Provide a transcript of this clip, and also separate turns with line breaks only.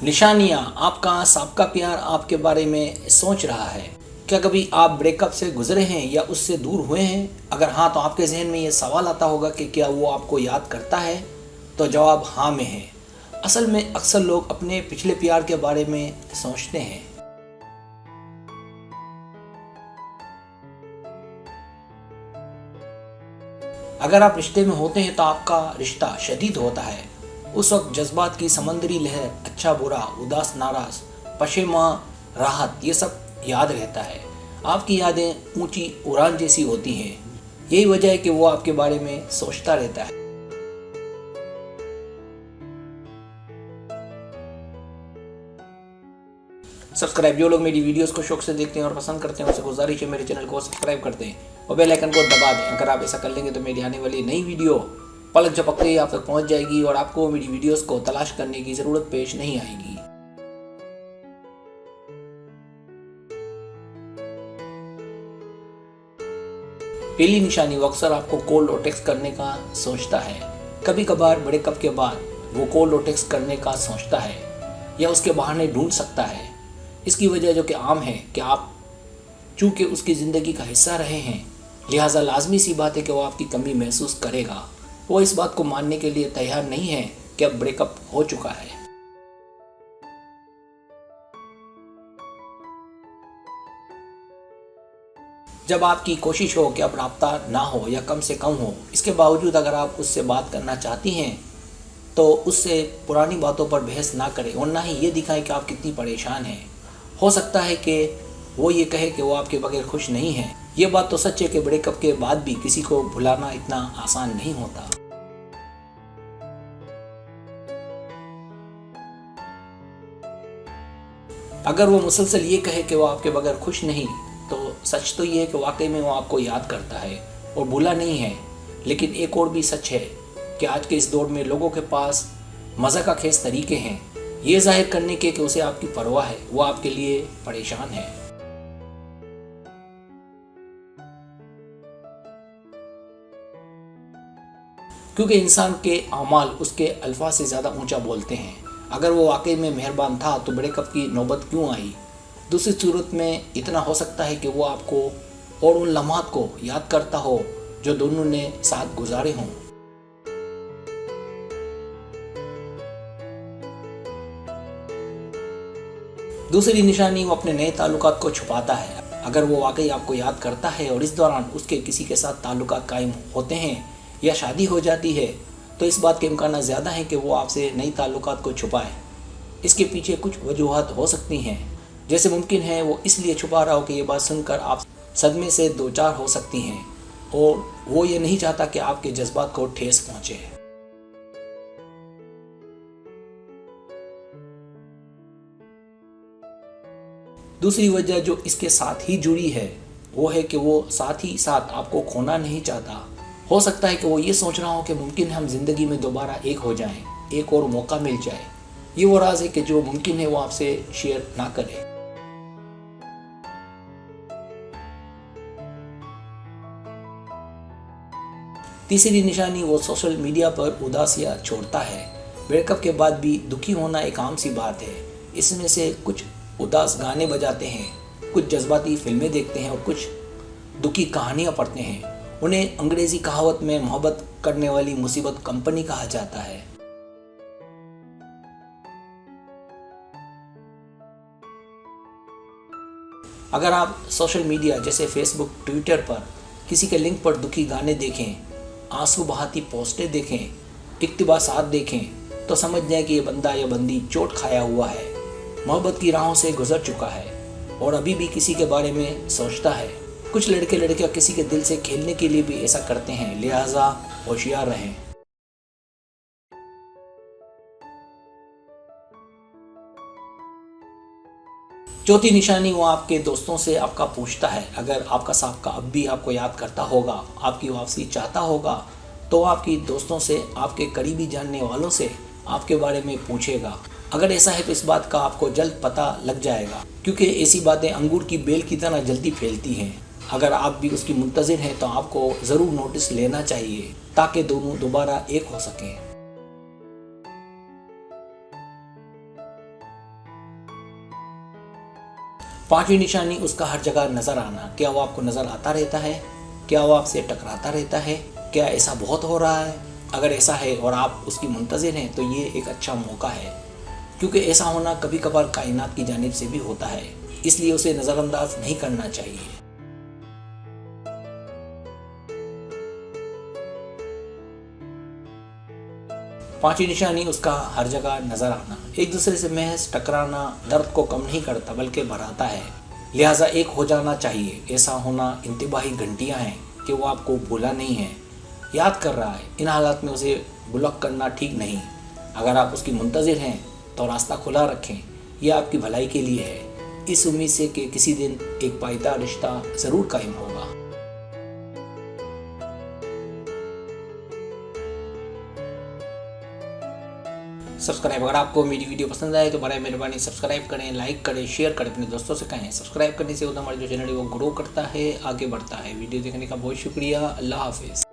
निशानियाँ, आपका सबका प्यार आपके बारे में सोच रहा है। क्या कभी आप ब्रेकअप से गुजरे हैं या उससे दूर हुए हैं? अगर हाँ, तो आपके जहन में ये सवाल आता होगा कि क्या वो आपको याद करता है? तो जवाब हाँ में है। असल में अक्सर लोग अपने पिछले प्यार के बारे में सोचते हैं। अगर आप रिश्ते में होते हैं तो आपका रिश्ता शदीद होता है। उस वक्त जज्बात की समंदरी लहर, अच्छा बुरा, उदास नाराज, पशेमा, राहत, ये सब याद रहता है। आपकी यादें ऊंची उड़ान जैसी होती हैं। यही वजह है कि वो आपके बारे में सोचता रहता है। सब्सक्राइब, जो लोग मेरी वीडियोस को शौक से देखते हैं और पसंद करते हैं उनसे गुजारिश है मेरे चैनल को सब्सक्राइब कर दें और बेल आइकन को दबा दें। अगर आप ऐसा कर लेंगे तो मेरी आने वाली नई वीडियो पलक झपकते ही आप तक पहुंच जाएगी और आपको मेरी वीडियोस को तलाश करने की ज़रूरत पेश नहीं आएगी। पहली निशानी, वो अक्सर आपको कॉल और टेक्स्ट करने का सोचता है। कभी कभार ब्रेकअप के बाद वो कॉल और टेक्स्ट करने का सोचता है या उसके बहाने ढूंढ सकता है। इसकी वजह जो कि आम है कि आप चूँकि उसकी ज़िंदगी का हिस्सा रहे हैं, लिहाजा लाजमी सी बात है कि वो आपकी कमी महसूस करेगा। वो इस बात को मानने के लिए तैयार नहीं है कि अब ब्रेकअप हो चुका है। जब आपकी कोशिश हो कि अब राब्ता ना हो या कम से कम हो, इसके बावजूद अगर आप उससे बात करना चाहती हैं तो उससे पुरानी बातों पर बहस ना करें और ना ही ये दिखाएं कि आप कितनी परेशान हैं। हो सकता है कि वो ये कहे कि वो आपके बगैर खुश नहीं है। ये बात तो सच है कि ब्रेकअप के बाद भी किसी को भुलाना इतना आसान नहीं होता। अगर वो मुसलसल ये कहे कि वो आपके बगैर खुश नहीं, तो सच तो ये है कि वाकई में वो आपको याद करता है और भूला नहीं है। लेकिन एक और भी सच है कि आज के इस दौर में लोगों के पास मज़ा का खेस तरीके हैं ये जाहिर करने के कि उसे आपकी परवाह है, वो आपके लिए परेशान है। क्योंकि इंसान के अमाल उसके अल्फाज से ज़्यादा ऊंचा बोलते हैं। अगर वो वाकई में मेहरबान था तो ब्रेकअप की नौबत क्यों आई? दूसरी सूरत में इतना हो सकता है कि वो आपको और उन लम्हात को याद करता हो जो दोनों ने साथ गुजारे हों। दूसरी निशानी, वो अपने नए ताल्लुकात को छुपाता है। अगर वो वाकई आपको याद करता है और इस दौरान उसके किसी के साथ ताल्लुकात कायम होते हैं या शादी हो जाती है, तो इस बात के इम्कान ज़्यादा है कि वो आपसे नई ताल्लुकात को छुपाए। इसके पीछे कुछ वजूहात हो सकती हैं। जैसे मुमकिन है वो इसलिए छुपा रहा हो कि ये बात सुनकर आप सदमे से दो चार हो सकती हैं और वो ये नहीं चाहता कि आपके जज्बात को ठेस पहुँचे। दूसरी वजह जो इसके साथ ही जुड़ी है वो है कि वो साथ ही साथ आपको खोना नहीं चाहता। हो सकता है कि वो ये सोच रहा हो कि मुमकिन है हम जिंदगी में दोबारा एक हो जाएं, एक और मौका मिल जाए। ये वो राज है कि जो मुमकिन है वो आपसे शेयर ना करे। तीसरी निशानी, वो सोशल मीडिया पर उदासियाँ छोड़ता है। ब्रेकअप के बाद भी दुखी होना एक आम सी बात है। इसमें से कुछ उदास गाने बजाते हैं, कुछ जज्बाती फिल्में देखते हैं और कुछ दुखी कहानियाँ पढ़ते हैं। उन्हें अंग्रेजी कहावत में मोहब्बत करने वाली मुसीबत कंपनी कहा जाता है। अगर आप सोशल मीडिया जैसे फेसबुक, ट्विटर पर किसी के लिंक पर दुखी गाने देखें, आंसू बहाती पोस्टें देखें, इक्तिबासात देखें, तो समझ जाए कि ये बंदा या बंदी चोट खाया हुआ है, मोहब्बत की राहों से गुजर चुका है और अभी भी किसी के बारे में सोचता है। कुछ लड़के लड़कियां किसी के दिल से खेलने के लिए भी ऐसा करते हैं, लिहाजा होशियार रहें। चौथी निशानी, वो आपके दोस्तों से आपका पूछता है। अगर आपका साहब का अब भी आपको याद करता होगा, आपकी वापसी चाहता होगा, तो आपकी दोस्तों से, आपके करीबी जानने वालों से आपके बारे में पूछेगा। अगर ऐसा है तो इस बात का आपको जल्द पता लग जाएगा, क्योंकि ऐसी बातें अंगूर की बेल की तरह जल्दी फैलती हैं। अगर आप भी उसकी मुंतज़िर हैं तो आपको ज़रूर नोटिस लेना चाहिए ताकि दोनों दोबारा एक हो सकें। पांचवी निशानी उसका हर जगह नजर आना। क्या वो आपको नजर आता रहता है? क्या वो आपसे टकराता रहता है? क्या ऐसा बहुत हो रहा है? अगर ऐसा है और आप उसकी मुंतज़िर हैं तो ये एक अच्छा मौका है, क्योंकि ऐसा होना कभी कभार कायनात की जानिब से भी होता है, इसलिए उसे नज़रअंदाज नहीं करना चाहिए। पांचवी निशानी उसका हर जगह नजर आना। एक दूसरे से महज टकराना दर्द को कम नहीं करता बल्कि बढ़ाता है, लिहाजा एक हो जाना चाहिए। ऐसा होना इंतबाही घंटियां हैं कि वो आपको भूला नहीं है, याद कर रहा है। इन हालात में उसे ब्लॉक करना ठीक नहीं। अगर आप उसकी मुंतज़िर हैं तो रास्ता खुला रखें, यह आपकी भलाई के लिए है, इस उम्मीद से कि किसी दिन एक पायदार रिश्ता ज़रूर कायम होगा। सब्सक्राइब, अगर आपको मेरी वीडियो पसंद आए तो बराए मेहरबानी सब्सक्राइब करें, लाइक करें, शेयर करें, अपने दोस्तों से कहें। सब्सक्राइब करने से होता हमारा जो चैनल है वो ग्रो करता है, आगे बढ़ता है। वीडियो देखने का बहुत शुक्रिया। अल्लाह हाफिज़।